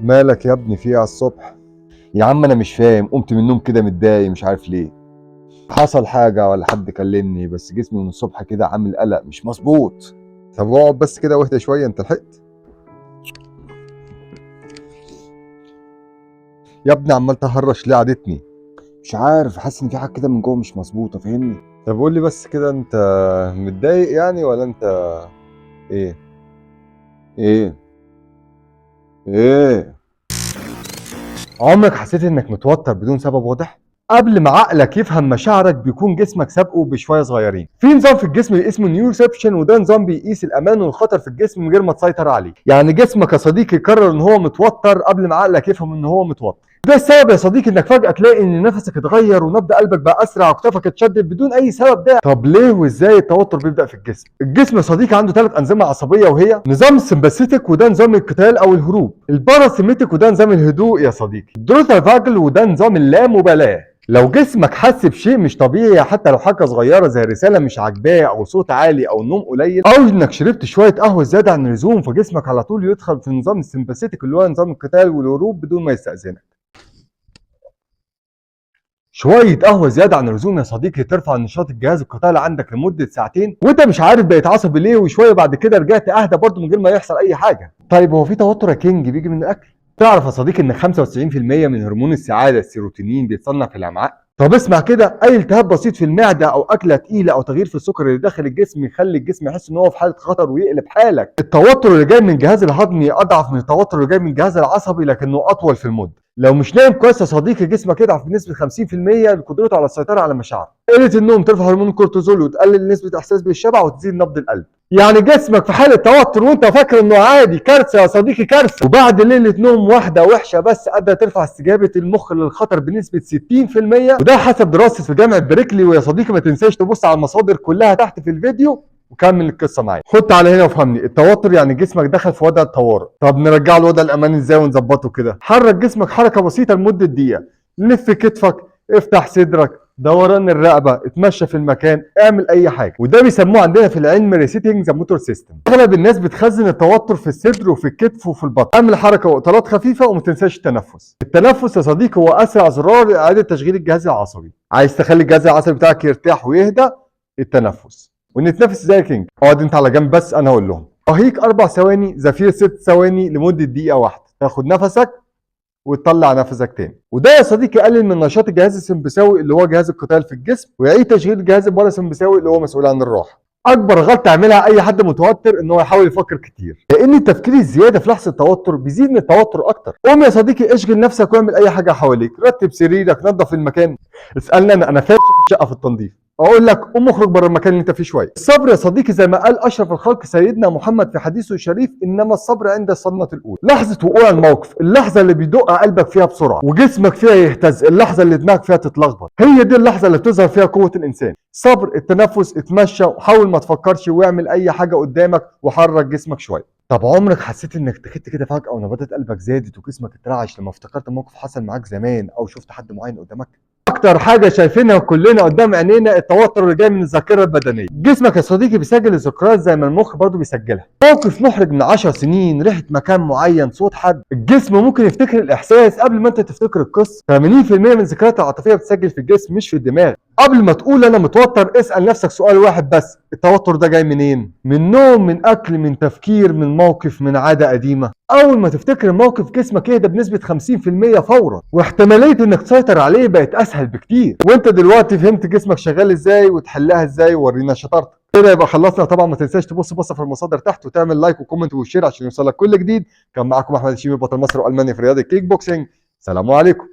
مالك يا ابني في ايه على الصبح؟ يا عم انا مش فاهم، قمت من النوم كده متضايق مش عارف ليه. حصل حاجة ولا حد كلمني؟ بس جسمي من الصبح كده عامل قلق مش مظبوط. طب اقعد بس كده واهدى شوية، انت لحقت؟ يا ابني عمال تهرش ليه؟ عادتني مش عارف، حاسس ان في حاجة كده من جوه مش مظبوطة، فاهمني؟ طب قول لي بس كده، انت متضايق يعني ولا انت ايه؟ ايه؟ ايه؟ عمرك حسيت انك متوتر بدون سبب واضح؟ قبل ما عقلك يفهم مشاعرك بيكون جسمك سابقه بشويه صغيرين. في نظام في الجسم اسمه نيوروسبشن، وده نظام بيقيس الامان والخطر في الجسم من غير ما تسيطر عليه. يعني جسمك يا صديقي يقرر ان هو متوتر قبل ما عقلك يفهم ان هو متوتر. ده السبب يا صديقي انك فجاه تلاقي ان نفسك اتغير ونبض قلبك بقى اسرع وكتفك اتشدد بدون اي سبب. ده طب ليه وازاي التوتر بيبدا في الجسم؟ الجسم يا صديقي عنده 3 انظمه عصبيه، وهي نظام السمباثيتك وده نظام القتال او الهروب، الباراسيميتك وده نظام الهدوء يا صديقي، الدروثال فاجل وده نظام اللامبالاه. لو جسمك حس بشيء مش طبيعي، حتى لو حاجه صغيره زي رساله مش عاجباه او صوت عالي او نوم قليل او انك شربت شويه قهوه زياده عن اللزوم، فجسمك على طول يدخل في نظام السمباثيتك اللي هو نظام القتال والهروب بدون ما يستأذنك. شوية قهوة زيادة عن اللزوم يا صديقي ترفع نشاط الجهاز القتالي عندك لمدة ساعتين وانت مش عارف بقيت عصبي ليه، وشوية بعد كده رجعت اهدى برضه من غير ما يحصل اي حاجة. طيب هو في توتر يا كينج بيجي من الاكل؟ تعرف يا صديقي ان 95% من هرمون السعادة السيروتونين بيتصنع في الامعاء؟ طب اسمع كده، اي التهاب بسيط في المعده او اكله تقيله او تغيير في السكر اللي داخل الجسم يخلي الجسم يحس ان هو في حاله خطر ويقلب حالك. التوتر اللي جاي من الجهاز الهضمي اضعف من التوتر اللي جاي من الجهاز العصبي لكنه اطول في المده. لو مش نايم كويس يا صديقي جسمك يضعف بنسبه 50% لقدرته على السيطره على مشاعره. قله النوم ترفع هرمون الكورتيزول وتقلل نسبه احساس بالشبع وتزيد نبض القلب. يعني جسمك في حاله توتر وانت فاكر انه عادي، كارثه يا صديقي كارثه. وبعد ليله نوم واحده وحشه بس قادره ترفع استجابه المخ للخطر بنسبه 60%، وده حسب دراسه في جامعه بريكلي. ويا صديقي ما تنساش تبص على المصادر كلها تحت في الفيديو وكمل القصه معايا. خد على هنا وفهمني، التوتر يعني جسمك دخل في وضع الطوارئ. طب نرجعه لوضع الامان ازاي ونظبطه كده؟ حرك جسمك حركه بسيطه لمده دقيقه، لف كتفك، افتح صدرك، دوران الرقبه، اتمشى في المكان، اعمل اي حاجه. وده بيسموه عندنا في العلم ريسيتنج ذا موتور سيستم. اغلب الناس بتخزن التوتر في الصدر وفي الكتف وفي البطن. اعمل حركه واطالات خفيفه وما تنساش التنفس. التنفس يا صديقي هو اسرع زرار لاعاده تشغيل الجهاز العصبي. عايز تخلي الجهاز العصبي بتاعك يرتاح ويهدى؟ التنفس. ونتنفس ازاي يا كينج؟ اقعد انت على جنب بس انا هقول لهم. رهيق 4 ثواني، زفير 6 ثواني لمده دقيقه واحده. تاخد نفسك وتطلع نفسك تاني. وده يا صديقي يقلل من نشاط الجهاز السمبثاوي اللي هو جهاز القتال في الجسم، ويعيد تشغيل الجهاز الباراسمبثاوي اللي هو مسؤول عن الراحه. اكبر غلطه يعملها اي حد متوتر ان هو يحاول يفكر كتير، لان التفكير الزياده في لحظه التوتر بيزيد من التوتر اكتر. قوم يا صديقي اشغل نفسك واعمل اي حاجه حواليك، رتب سريرك، نظف المكان. اسالني انا فاشل في الشقه في التنظيف، اقول لك قوم اخرج بره المكان اللي انت فيه شويه. الصبر يا صديقي زي ما قال اشرف الخلق سيدنا محمد في حديثه الشريف، انما الصبر عند الصدمه الاولى. لحظه وقوع الموقف، اللحظه اللي بيدق قلبك فيها بسرعه وجسمك فيها يهتز، اللحظه اللي دماغك فيها تتلخبط، هي دي اللحظه اللي بتظهر فيها قوه الانسان. صبر، التنفس، اتمشى وحاول ما تفكرش واعمل اي حاجه قدامك وحرك جسمك شويه. طب عمرك حسيت انك تخت كده فجاه ونبضات قلبك زادت وجسمك اترعش لما افتكرت موقف حصل معاك زمان او شفت حد معين قدامك؟ اكتر حاجه شايفينها كلنا قدام عينينا التوتر اللي جاي من الذاكره البدنيه. جسمك يا صديقي بيسجل الذكريات زي ما المخ برضه بيسجلها. موقف محرج من 10 سنين، ريحه مكان معين، صوت حد، الجسم ممكن يفتكر الاحساس قبل ما انت تفتكر القصه. 80% من الذكريات العاطفيه بتسجل في الجسم مش في الدماغ. قبل ما تقول انا متوتر اسال نفسك سؤال واحد بس، التوتر ده جاي منين؟ من نوم، من اكل، من تفكير، من موقف، من عاده قديمه؟ اول ما تفتكر الموقف جسمك يهدى بنسبه 50% فورا، واحتماليه انك تسيطر عليه بقت اسهل بكتير. وانت دلوقتي فهمت جسمك شغال ازاي وتحلها ازاي، ورينا شطارتك. كده يبقى خلصنا. طبعا ما تنساش تبص بصه في المصادر تحت وتعمل لايك وكومنت وشير عشان يوصلك كل جديد. كان معاكم احمد الشيبي بطل مصر والمانيا في رياضه الكيك بوكسينج. سلام عليكم.